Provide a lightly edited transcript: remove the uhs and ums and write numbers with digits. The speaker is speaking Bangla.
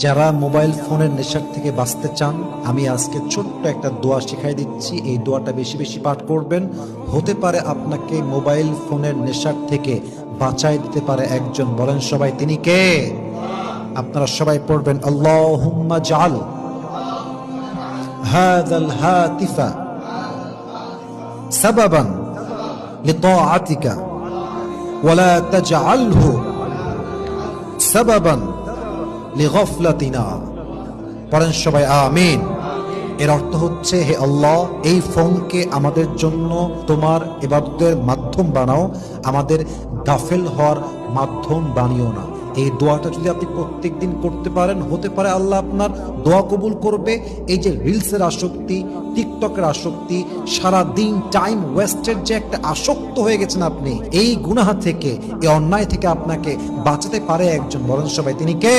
যারা মোবাইল ফোনের নেশার থেকে বাঁচতে চান, আমি আজকে ছোট্ট একটা দোয়া শিখাই দিচ্ছি। এই দোয়াটা বেশি বেশি পাঠ করবেন। হতে পারে আপনাকে মোবাইল ফোনের নেশার থেকে বাঁচাই দিতে পারে একজন। বলেন সবাই, তিনি কে? আপনারা সবাই পড়বেন, আল্লাহুম্মা জাল হাযাল হাতিফা সাবাবান লিতাআতিকা ওয়ালা তাজআলহু সাবাবান লিগফলাতিনা। পড়েন সবাই আমিন। এর অর্থ হচ্ছে, হে আল্লাহ, এই ফোনকে আমাদের জন্য তোমার ইবাদতের মাধ্যম বানাও, আমাদের গাফেল হওয়ার মাধ্যম বানিও না। এই দোয়াটা যদি আপনি প্রত্যেক দিন করতে পারেন, হতে পারে আল্লাহ আপনার দোয়া কবুল করবে। এই যে রিলসের আসক্তি, টিকটকের আসক্তি, সারা দিন টাইম ওয়েস্টের যে একটা আসক্ত হয়ে গেছেন আপনি, এই গুনাহ থেকে, এই অন্যায় থেকে আপনাকে বাঁচাতে পারে একজন। বলেন সবাই, তিনি কে?